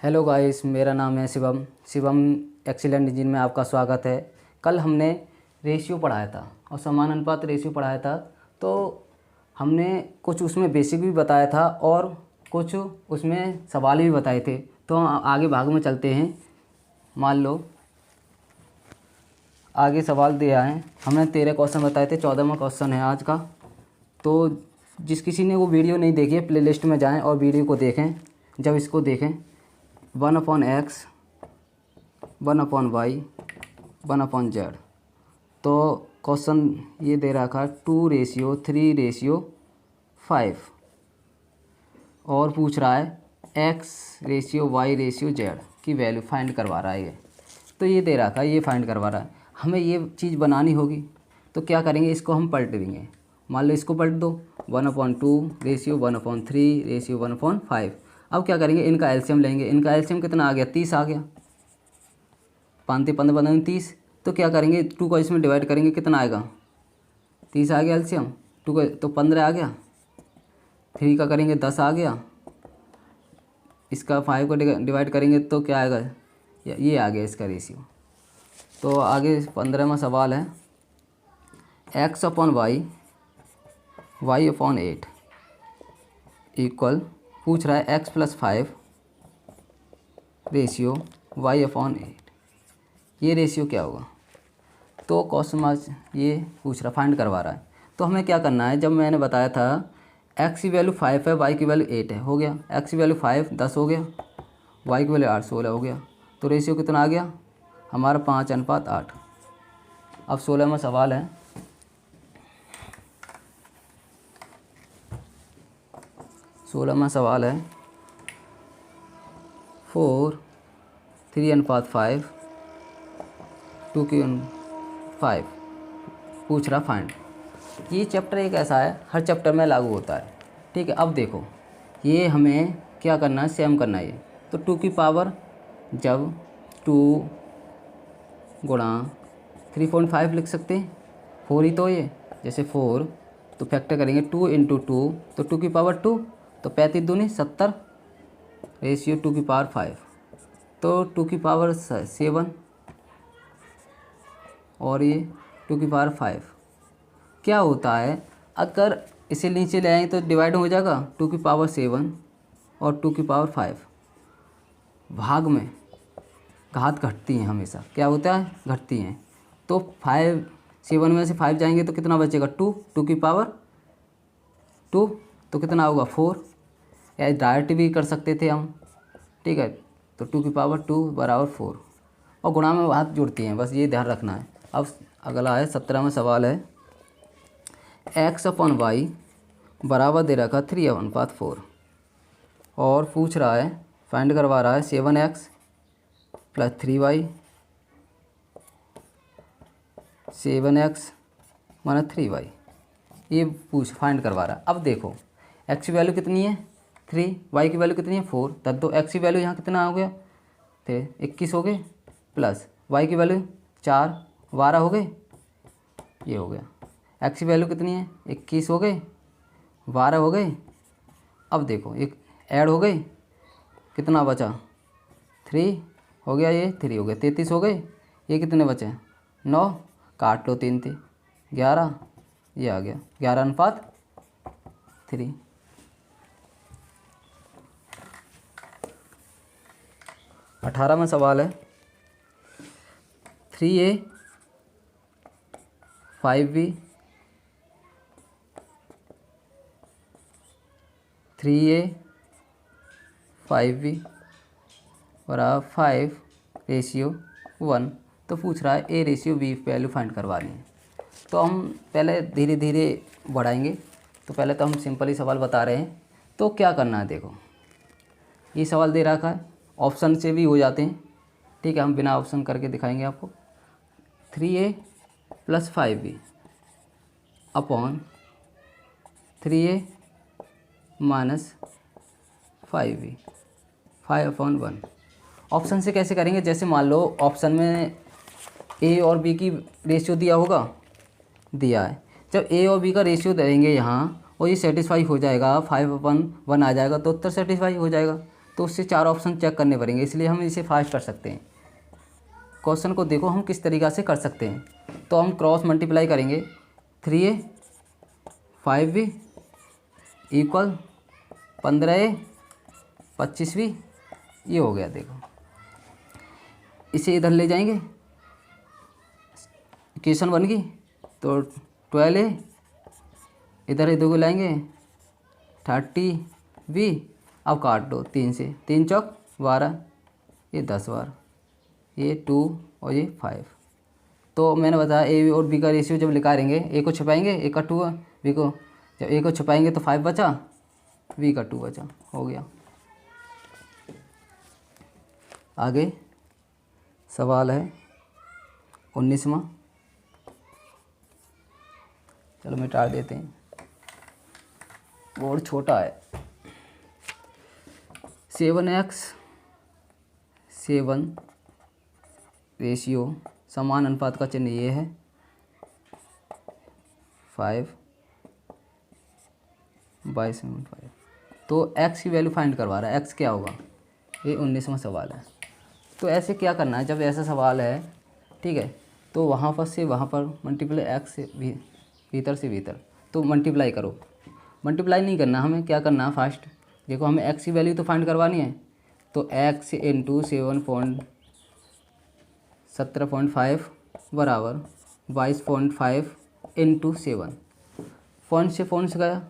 Hello guys, मेरा नाम है शिवम एक्सीलेंट इंजीनियर में आपका स्वागत है। कल हमने रेशियो पढ़ाया था और समान अनुपात रेशियो पढ़ाया था। तो हमने कुछ उसमें बेसिक भी बताया था और कुछ उसमें सवाल भी बताए थे। तो आगे भाग में चलते हैं। मान लो आगे सवाल दिया है, हमने 13 क्वेश्चन बताए थे, 14वां क्वेश्चन है आज का। तो जिस किसी ने वो वीडियो नहीं देखी है, प्लेलिस्ट में जाएं और वीडियो को देखें। जब इसको देखें 1/x 1/y 1/z, तो क्वेश्चन ये दे रखा है 2:3:5 और पूछ रहा है x:y:z की वैल्यू फाइंड करवा रहा है ये। तो ये दे रखा है, ये फाइंड करवा रहा है, हमें ये चीज़ बनानी होगी। तो क्या करेंगे, इसको हम पलट देंगे। मान लो इसको पलट दो, 1/2:1/3:1/5। अब क्या करेंगे, इनका एलसीएम लेंगे। इनका एलसीएम कितना आ गया, 30 आ गया। 5 × 15 = 30। तो क्या करेंगे, 2 को इसमें डिवाइड करेंगे, कितना आएगा, 30 आ गया एलसीएम। 2 का तो 15 आ गया। 3 का करेंगे 10 आ गया। इसका 5 को डिवाइड करेंगे तो क्या आएगा, ये आ गया इसका रेशियो। तो आगे 15वां सवाल है, x/y y/8 इक्वल, पूछ रहा है x+5 रेशियो y/8, ये रेशियो क्या होगा। तो क्वेश्चन मार्क ये पूछ रहा, फाइंड करवा रहा है। तो हमें क्या करना है, जब मैंने बताया था x की वैल्यू 5 है, y की वैल्यू 8 है, हो गया। x की वैल्यू 5 10 हो गया, y की वैल्यू 8 16 हो गया। तो रेशियो कितना आ गया हमारा, 5:8। अब 16वां सवाल है, सवाल है 4:3:5 2:5 पूछ रहा फाइंड। ये चैप्टर एक ऐसा है, हर चैप्टर में लागू होता है, ठीक है। अब देखो, ये हमें क्या करना है, सेम करना है ये। तो 2 की पावर, जब 2 × 3.5 लिख सकते हैं, 4 ही तो ये, जैसे 4 तो फैक्टर करेंगे 2 × 2 तो 2 की पावर 2, तो 35 दूनी 70 रेशियो 2 की पावर 5। तो 2 की पावर 7 और ये 2 की पावर 5। क्या होता है, अगर इसे नीचे ले आएँ तो डिवाइड हो जाएगा, 2 की पावर 7 और 2 की पावर 5। भाग में घात घटती हैं हमेशा, क्या होता है, घटती हैं। तो 7 में से 5 जाएंगे तो कितना बचेगा, 2 की पावर 2, तो कितना होगा 4। या डायरेक्ट भी कर सकते थे हम, ठीक है। तो 2 की पावर 2 = 4 और गुणा में हाथ जुड़ती हैं, बस ये ध्यान रखना है। अब अगला है 17वां सवाल है, x/y बराबर दे रखा 3:4 और पूछ रहा है, फाइंड करवा रहा है 7x + 3y 7x - 3y, ये फाइंड करवा रहा है। अब देखो, x की वैल्यू कितनी है 3, y की वैल्यू कितनी है 4, तब तो x की वैल्यू यहाँ कितना हो गया थे 21 हो गए, प्लस y की वैल्यू 4 12 हो गए, ये हो गया। x की वैल्यू कितनी है 21 हो गए, 12 हो गए। अब देखो एक ऐड हो गए, कितना बचा 3 हो गया, ये 3 हो गया, 33 हो गए। ये कितने बचे 9, काट लो 3 × 11, ये आ गया 11:3। 18वां सवाल है, 3a 5b 3a 5b बराबर 5 रेशियो 1। तो पूछ रहा है a:b वैल्यू फाइंड करवानी है। तो हम पहले धीरे धीरे बढ़ाएंगे। तो पहले तो हम सिंपल ही सवाल बता रहे हैं। तो क्या करना है, देखो ये सवाल दे रखा है, ऑप्शन से भी हो जाते हैं, ठीक है। हम बिना ऑप्शन करके दिखाएंगे आपको। 3a + 5b upon 3a - 5b 5/1। Option से कैसे करेंगे, जैसे मान लो ऑप्शन में a और b की रेशियो दिया होगा, दिया है। जब a और b का रेशियो देंगे यहाँ और ये सेटिस्फाई हो जाएगा, 5/1 आ जाएगा, तो उत्तर सेटिस्फाई हो जाएगा। तो उससे 4 ऑप्शन चेक करने पड़ेंगे, इसलिए हम इसे फास्ट कर सकते हैं। क्वेश्चन को देखो हम किस तरीक़ा से कर सकते हैं। तो हम क्रॉस मल्टीप्लाई करेंगे 3a 5b equal 15a 25b, ये हो गया। देखो इसे इधर ले जाएंगे, इक्वेशन बन गई। तो 12a इधर इधर को लाएंगे 30b, अब काट दो 3 से, 3 चौक 12, ये 10 बार, ये 2 और ये 5। तो मैंने बताया ए और बी का रेशियो जब निकालेंगे, ए को छुपाएंगे, ए का 2 है, बी को जब ए को छुपाएंगे तो 5 बचा, बी का 2 बचा, हो गया। आगे सवाल है 19वां, चलो मिटा देते हैं, बहुत छोटा है। 7x 7 रेशियो समान अनुपात का चिन्ह ये है 5/5। तो x की वैल्यू फाइंड करवा रहा है, x क्या होगा, ये 19वां सवाल है। तो ऐसे क्या करना है, जब ऐसा सवाल है, ठीक है, तो वहाँ पर से वहाँ पर मल्टीप्लाई x से भीतर से भीतर, तो मल्टीप्लाई करो। मल्टीप्लाई नहीं करना, हमें क्या करना है फास्ट, देखो हमें x की वैल्यू तो फाइंड करवानी है। तो x इंटू 17.5 बराबर 22.5 इंटू 7, पॉइंट से पॉइंट गया,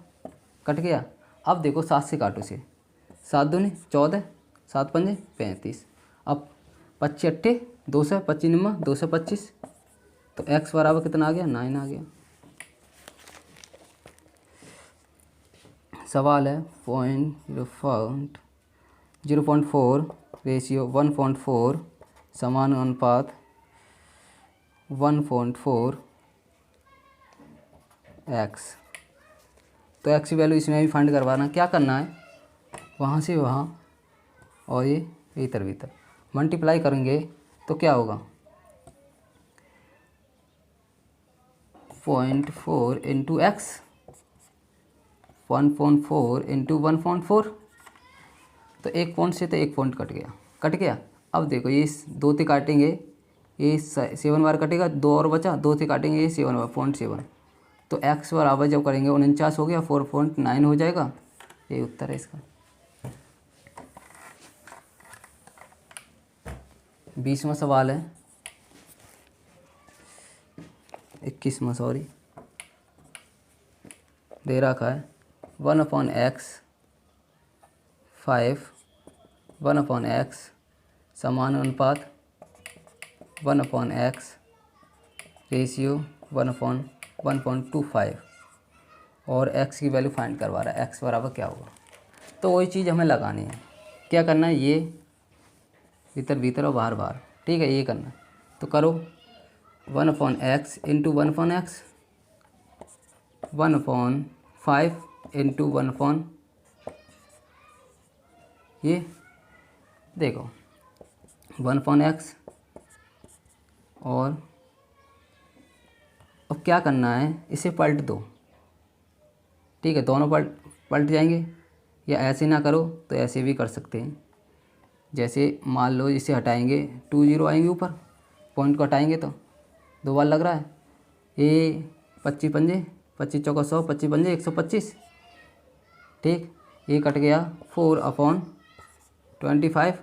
कट गया। अब देखो 7 से काटो से, 7 दूनी 14, 7 पंजे 35, अब 25 अट्ठे 200, 25 निम्मा 225, तो x बराबर कितना आ गया, 9 आ गया। सवाल है 0.4 रेशियो 1.4 समान अनुपात 1.4 x। तो x की वैल्यू इसमें भी फाइंड करवाना, क्या करना है, वहाँ से वहाँ और ये भीतर भीतर मल्टीप्लाई करेंगे तो क्या होगा, 0.4 इंटू एक्स, 1.4 इंटू 1.4, तो एक पॉइंट से तो एक पॉइंट कट गया। अब देखो ये 2 से काटेंगे, ये 7 बार कटेगा, 2 और बचा, 2 से काटेंगे ये 7 बार 0.7, तो x बराबर जब करेंगे 49 हो गया, 4.9 हो जाएगा, ये उत्तर है इसका। 20वां सवाल है 21वां, सॉरी, दे रखा है 1/x 5 1/x समान अनुपात 1/x रेशियो 1/1.25 और x की वैल्यू फाइंड करवा रहा है, x बराबर क्या होगा। तो वही चीज़ हमें लगानी है, क्या करना है, ये भीतर भीतर और बाहर बाहर, ठीक है, ये करना है। तो करो 1/x इंटू 1/x 1/5 इंटू 1/, ये देखो 1/x, और अब क्या करना है, इसे पलट दो, ठीक है, दोनों पलट जाएंगे, या ऐसे ना करो तो ऐसे भी कर सकते हैं। जैसे मान लो इसे हटाएंगे 2 0 आएंगे ऊपर, पॉइंट को हटाएंगे तो 2 बार लग रहा है, ये 25 पंजे 25 चौका 100, 25 पंजे 125, ठीक, ये कट गया 4/25।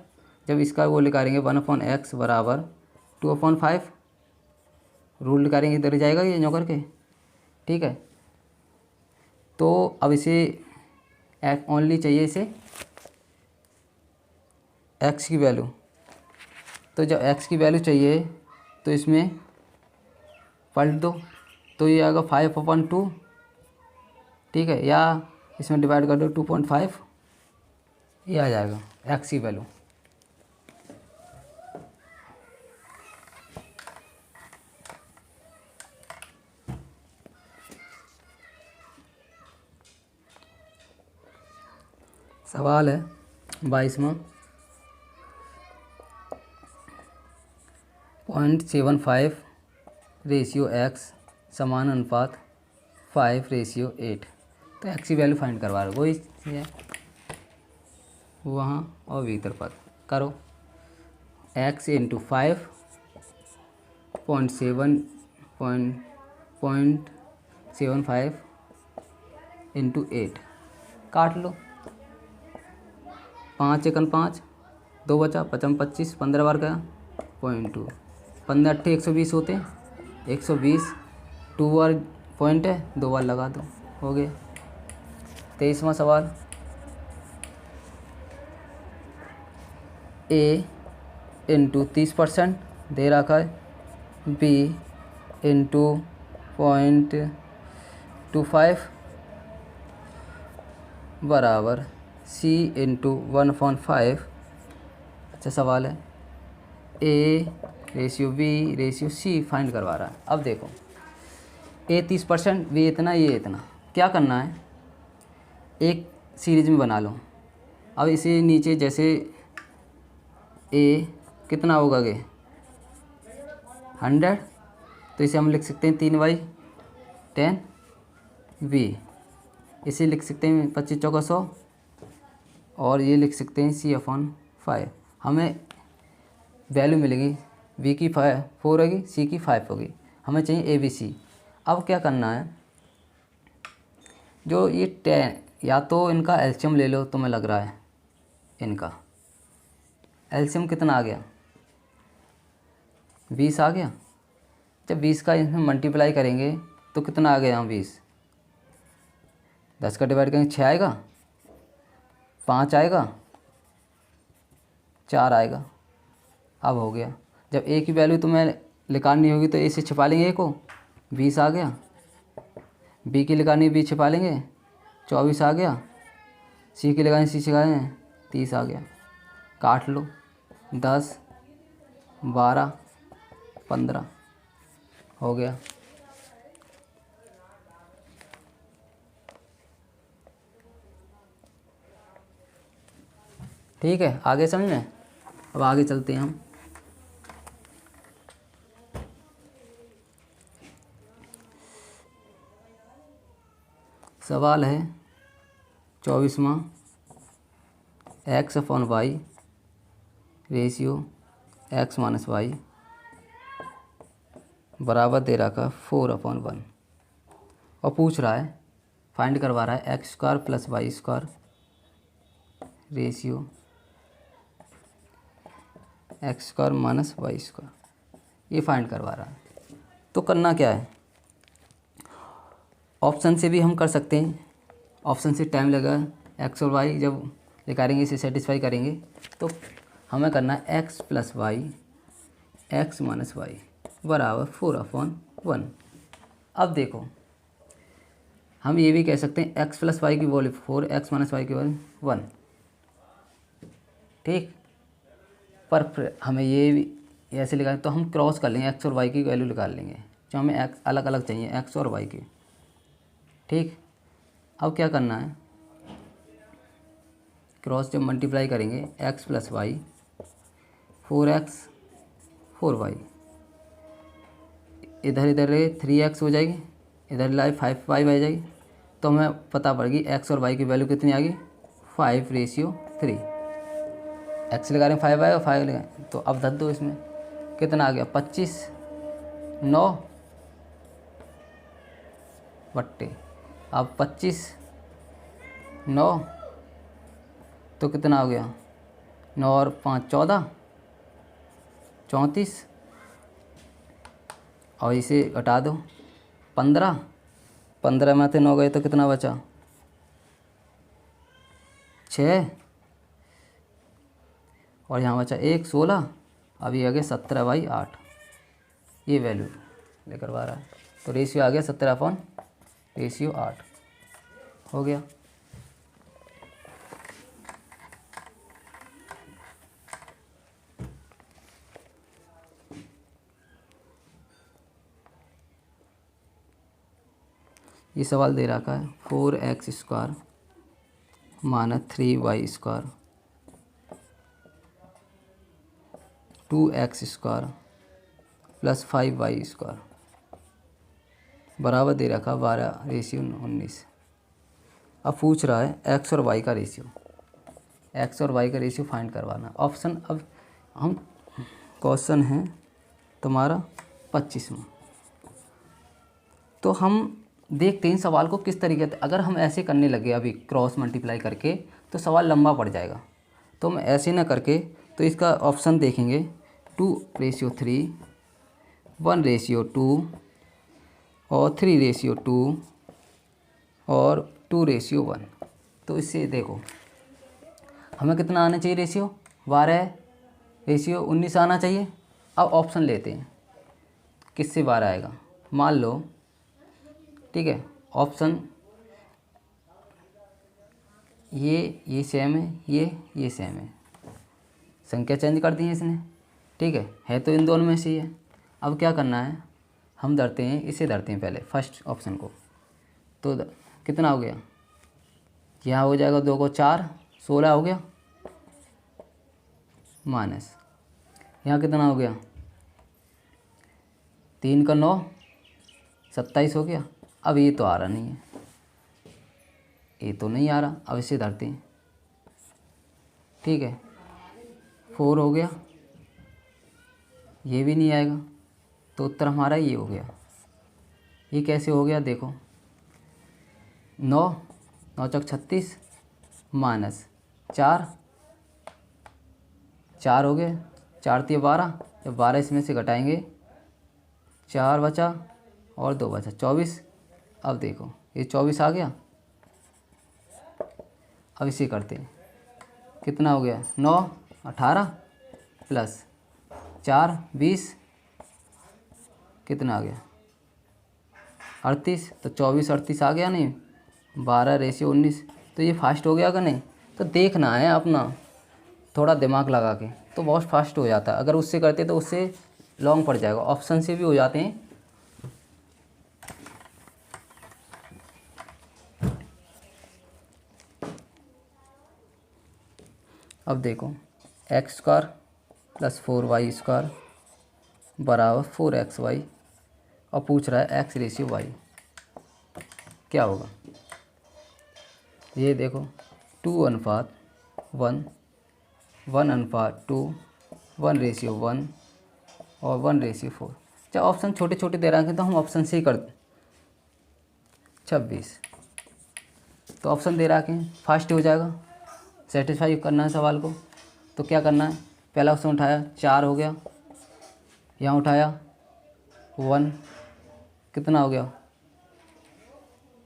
जब इसका वो निकालेंगे 1/x बराबर 2/5, रूल निकालेंगे इधर जाएगा ये न्यू करके, ठीक है। तो अब इसे ओनली चाहिए, इसे x की वैल्यू, तो जब x की वैल्यू चाहिए तो इसमें पलट दो, तो ये आएगा 5/2, ठीक है, या इसमें डिवाइड कर दो 2.5, ये आ जाएगा x की वैल्यू। सवाल है 22वां 0.75 रेशियो x समान अनुपात 5/8। तो x की वैल्यू फाइंड करवा रहे हो, वही है। वहाँ और भीतर पद करो। x इंटू 5.75 इंटू 8 काट लो। 5 एकन 5, 2 बचा, 55 25, 15 बार गया 0.2, 15 8 120 होते हैं, 120 2 बार पॉइंट है, 2 बार लगा दो, हो गया। 23वां सवाल, a इंटू 30% दे रखा है, b इंटू 0.25 बराबर c इंटू 1/5। अच्छा सवाल है, a ratio b ratio c find करवा रहा है। अब देखो a 30%, b इतना, ये इतना, क्या करना है, एक सीरीज में बना लो। अब इसे नीचे जैसे a कितना होगा गे 100, तो इसे हम लिख सकते हैं 3/10, b इसे लिख सकते हैं 25 चौका 100, और ये लिख सकते हैं c/5। हमें वैल्यू मिलेगी, b की 4 होगी, c की 5 होगी, हमें चाहिए ABC। अब क्या करना है, जो ये 10, या तो इनका एलसीएम ले लो, तुम्हें लग रहा है इनका एलसीएम कितना आ गया 20 आ गया। जब 20 का इसमें मल्टीप्लाई करेंगे तो कितना आ गया यहाँ 20, 10 का डिवाइड करेंगे 6 आएगा, 5 आएगा, 4 आएगा। अब हो गया। जब ए की वैल्यू तुम्हें निकालनी होगी तो ए से छिपा लेंगे, ए को 20 आ गया, बी की निकालनी बी छिपा लेंगे 24 आ गया, सी की लगानी सी छिपा लेंगे 30 आ गया। काट लो, 10 12 15 हो गया। ठीक है, आगे समझ में। अब आगे चलते हैं हम। सवाल है 24वां, x/y रेशियो x-y बराबर दे रखा 4/1, और पूछ रहा है, फाइंड करवा रहा है x² + y² ratio x² - y², ये फाइंड करवा रहा है। तो करना क्या है, ऑप्शन से भी हम कर सकते हैं, ऑप्शन से टाइम लगा, x और y जब निकालेंगे, इसे सेटिस्फाई करेंगे, तो हमें करना है x + y x - y बराबर 4/1। अब देखो, हम ये भी कह सकते हैं x + y की वैल्यू 4, x - y की वैल्यू 1, ठीक। पर हमें ये भी ऐसे लिखा है, तो हम क्रॉस कर लेंगे, x और y की वैल्यू निकाल लेंगे, जो हमें x अलग अलग चाहिए, x और y की, ठीक। अब क्या करना है, क्रॉस जब मल्टीप्लाई करेंगे x + y 4x 4y, इधर इधर 3x हो जाएगी, इधर लाई 5y आ जाएगी, तो हमें पता पड़ेगी x और y की वैल्यू कितनी आ गई 5:3। x लगा रहे हैं 5 आएगा, 5 लगा, तो अब धर दो, इसमें कितना आ गया 25 9 बट्टे, अब 25 9 तो कितना हो गया 9 और 5 14 34, और इसे घटा दो 15 में से 9 गए तो कितना बचा 6, और यहाँ बचा 1 16, अभी आ गया 17/8, ये वैल्यू लेकर आ रहा है। तो रेशियो आ गया 17/8 हो गया। ये सवाल दे रखा है 4x² - 3y² 2x² + 5y² बराबर दे रखा 12:19। अब पूछ रहा है x और y का रेशियो। एक्स और वाई का रेशियो फाइंड करवाना। ऑप्शन अब हम क्वेश्चन है तुम्हारा 25वां। तो हम देखते हैं सवाल को किस तरीके से। अगर हम ऐसे करने लगे अभी क्रॉस मल्टीप्लाई करके तो सवाल लंबा पड़ जाएगा। तो हम ऐसे ना करके तो इसका ऑप्शन देखेंगे 2:3, 1:2 और 3:2 और 2:1। तो इससे देखो हमें कितना आना चाहिए रेशियो, 12:19 आना चाहिए। अब ऑप्शन लेते हैं किससे 12 आएगा। मान लो ठीक है, ऑप्शन ये सेम है, ये सेम है, संख्या चेंज कर दी है इसने। ठीक है तो इन दोनों में से ही है। अब क्या करना है, हम धरते हैं इसे, धरते हैं पहले फर्स्ट ऑप्शन को। तो कितना हो गया, यहाँ हो जाएगा 2 को 4, 16 हो गया, माइनस यहाँ कितना हो गया 3 का 9, 27 हो गया। अब ये तो आ रहा नहीं है, ये तो नहीं आ रहा। अब इसे धरते हैं, ठीक है 4 हो गया, ये भी नहीं आएगा। तो उत्तर हमारा ये हो गया। ये कैसे हो गया देखो, 9 9 चौक 36 माइनस 4 4 हो गए, 4 3 12, जब 12 इसमें से घटाएंगे 4 बचा और 2 बचा 24। अब देखो ये 24 आ गया। अब इसे करते हैं, कितना हो गया 9 18 प्लस 4 20, कितना आ गया 38। तो 24 38 आ गया नहीं, 12:19। तो ये फास्ट हो गया कि नहीं। तो देखना है अपना थोड़ा दिमाग लगा के, तो बहुत फास्ट हो जाता है। अगर उससे करते तो उससे लॉन्ग पड़ जाएगा। ऑप्शन से भी हो जाते हैं। अब देखो x² + 4y² बराबर 4xy और पूछ रहा है x/y क्या होगा। ये देखो 2:1, 1:2, 1:1 और 1:4। जब ऑप्शन छोटे छोटे दे रखे हैं तो हम ऑप्शन से ही कर 26। तो ऑप्शन दे रखे हैं, फास्ट हो जाएगा। सेटिस्फाई करना है सवाल को। तो क्या करना है, पहला ऑप्शन उठाया 4 हो गया, यहाँ उठाया 1, कितना हो गया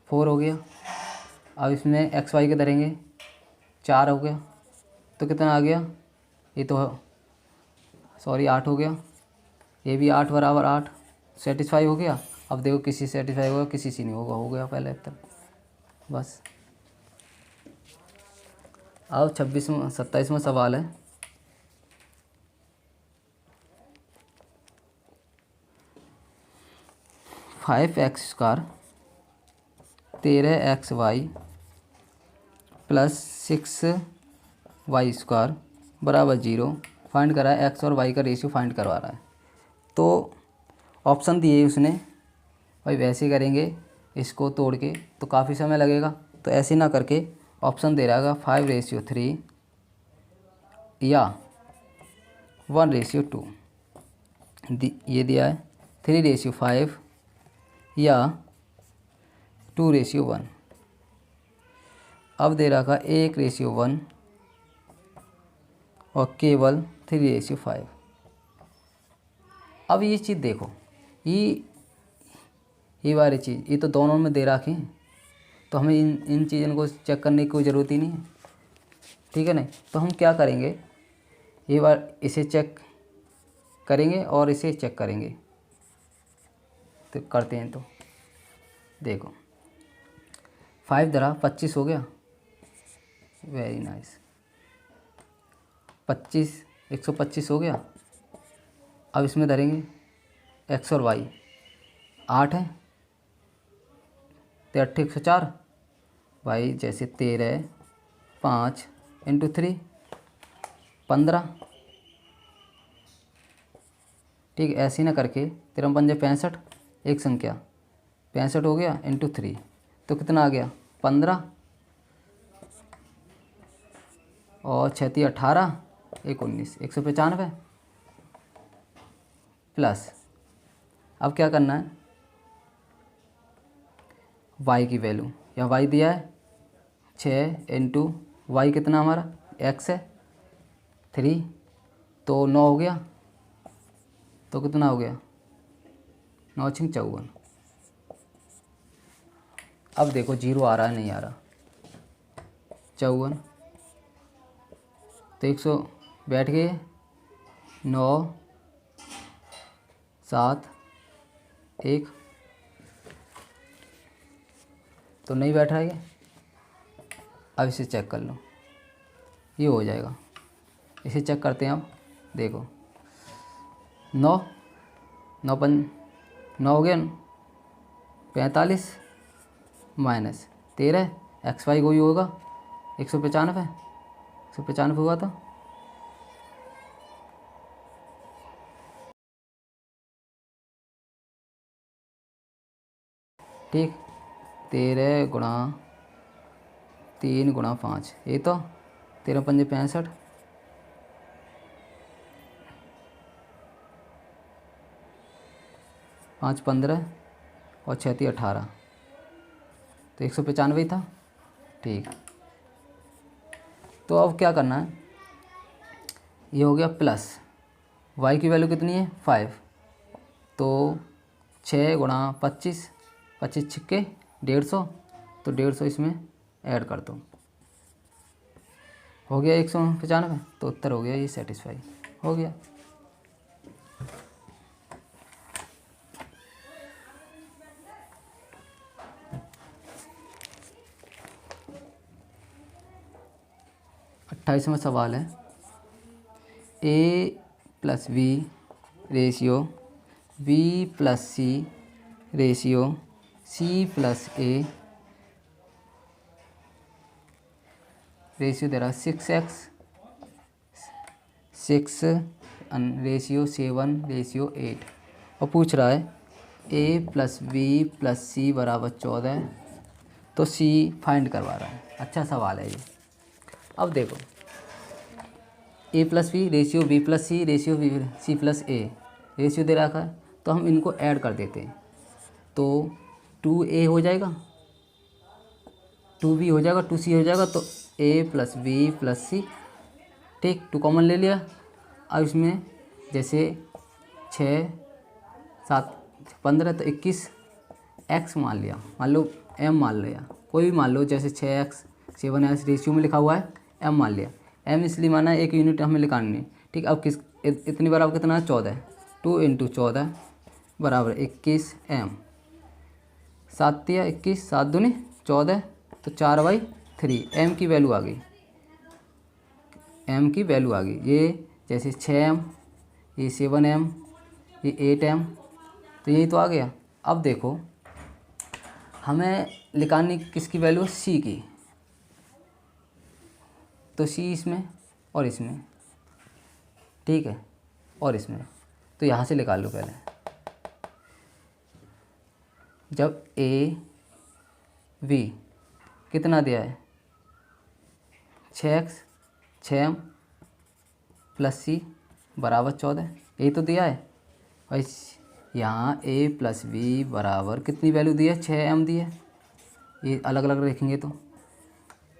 4 हो गया। अब इसमें एक्स वाई के धरेंगे, 4 हो गया तो कितना आ गया, ये तो सॉरी 8 हो गया, ये भी 8 बराबर 8। सेटिस्फाई हो गया। अब देखो किसी सेटिस्फाई होगा किसी से नहीं होगा, हो गया पहले उत्तर बस। अब 27वां सवाल है। Five x square 13xy + 6y² बराबर 0 फाइंड करा है। एक्स और वाई का रेशियो फाइंड करवा रहा है। तो ऑप्शन दिए उसने, भाई वैसे करेंगे इसको तोड़ के तो काफ़ी समय लगेगा। तो ऐसे ना करके ऑप्शन दे रहा है 5:3 या 1:2, ये दिया है 3:5 या 2:1। अब दे रखा 1:1 और केवल 3:5। अब ये चीज़ देखो, ये वाली चीज़ ये तो दोनों में दे रखी हैं, तो हमें इन चीज़ों को चेक करने की कोई ज़रूरत ही नहीं है। ठीक है नहीं। तो हम क्या करेंगे, ये बार इसे चेक करेंगे और इसे चेक करेंगे। तो करते हैं, तो देखो 5 धरा 25 हो गया, वेरी नाइस। 25 125 हो गया। अब इसमें धरेंगे एक्स और वाई, 8 है तो 8 104, वाई जैसे 13 5 × 3 15। ठीक है, ऐसे ही ना करके 13 5 65, एक संख्या 65 हो गया × 3 तो कितना आ गया 15। और 6 18 1 19 195 प्लस, अब क्या करना है, y की वैल्यू, या y दिया है 6 इंटू वाई कितना हमारा x है 3, तो 9 हो गया, तो कितना हो गया 9 6 54। अब देखो 0 आ रहा है नहीं आ रहा, 54, तो 100 बैठ गए, 9 7 1, तो नहीं बैठ रहा है ये। अब इसे चेक कर लो, ये हो जाएगा। इसे चेक करते हैं अब, देखो 9 9 हो गया 45 माइनस 13 एक्स वाई कोई होगा 195 हुआ था। ठीक, 13 गुणा 3 गुणा 5, ये तो 13 पंजे 65, 5 15 और 6 18, तो 195 ही था। ठीक, तो अब क्या करना है, ये हो गया प्लस, y की वैल्यू कितनी है 5, तो 6 गुणा 25, 25 छिक्के 150, तो 150 इसमें ऐड कर दो, हो गया 195, तो उत्तर हो गया ये सेटिस्फाई हो गया। अट्ठाईसवां सवाल है, a plus B ratio b plus C ratio c plus a ratio दे रहा है 6x 6 रेशियो 7 रेशियो 8, और पूछ रहा है a प्लस बी प्लस सी बराबर 14, तो c फाइंड करवा रहा है। अच्छा सवाल है ये। अब देखो a plus B ratio b plus C ratio c plus a ratio दे रखा है, तो हम इनको ऐड कर देते हैं, तो 2a हो जाएगा, 2b हो जाएगा, 2c हो जाएगा, तो a प्लस बी प्लस सी, ठीक 2 कॉमन ले लिया। अब इसमें जैसे 6 7 15, तो 21 x मान लिया, मान लो m मान लिया, कोई भी मान लो, जैसे 6x 7x रेशियो में लिखा हुआ है, m मान लिया, m इसलिए माना एक यूनिट हमें निकालनी है। ठीक, अब किस इतनी बराबर कितना है 14, 2 इंटू 14 बराबर 21 m, 7 या 21 7 दूनी 14, तो 4/3 m की वैल्यू आ गई, m की वैल्यू आ गई। ये जैसे 6m, ये 7m, ये 8m, तो यही तो आ गया। अब देखो हमें निकालनी किसकी वैल्यू, c की, तो c इसमें और इसमें, ठीक है, और इसमें, तो यहाँ से निकाल लो पहले। जब a v कितना दिया है 6x 6m प्लस सी बराबर 14, यही तो दिया है भाई। यहाँ a प्लस बी बराबर कितनी वैल्यू दी है 6m दी है, ये अलग अलग रखेंगे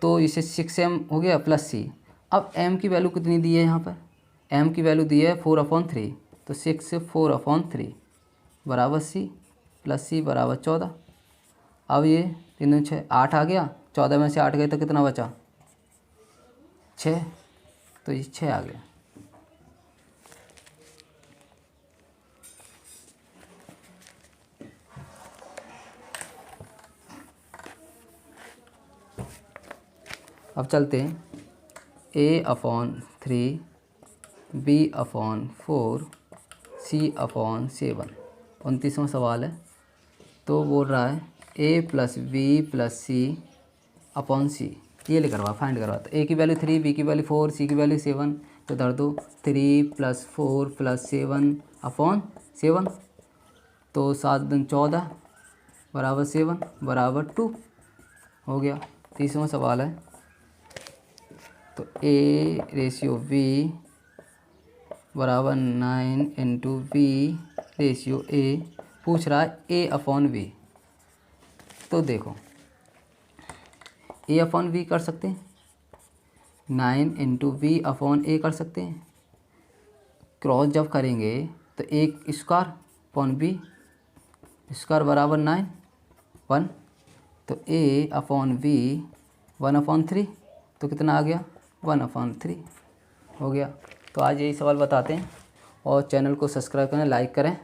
तो इसे 6m हो गया प्लस सी। अब m की वैल्यू कितनी दी है, यहाँ पर m की वैल्यू दी है 4/3, तो 6 4/3 बराबर सी प्लस सी बराबर 14। अब ये 3 6 8 आ गया, 14 में से 8 गए तो कितना बचा 6, तो ये 6 आ गया। अब चलते हैं a/3 b/4 c/7, 29वां सवाल है। तो बोल रहा है a plus B plus C upon C, ये ले करवा फाइंड करवा, तो a की वैल्यू 3, b की वैल्यू 4, c की वैल्यू 7, तो धर दो 3 + 4 + 7/7, तो 7 दूनी 14 बराबर 7 बराबर 2 हो गया। 30वां सवाल है तो ए रेशियो वी बराबर 9 इंटू वी रेशियो ए। पूछ रहा है ए अपॉन वी। तो देखो ए अपॉन वी कर सकते हैं, 9 इंटू वी अपॉन ए कर सकते हैं। क्रॉस जब करेंगे तो एक स्क्वायर अपॉन बी स्क्वायर बराबर 9 1। तो ए अपॉन वी 1/3। तो कितना आ गया 1/3 हो गया। तो आज यही सवाल बताते हैं और चैनल को सब्सक्राइब करें, लाइक करें।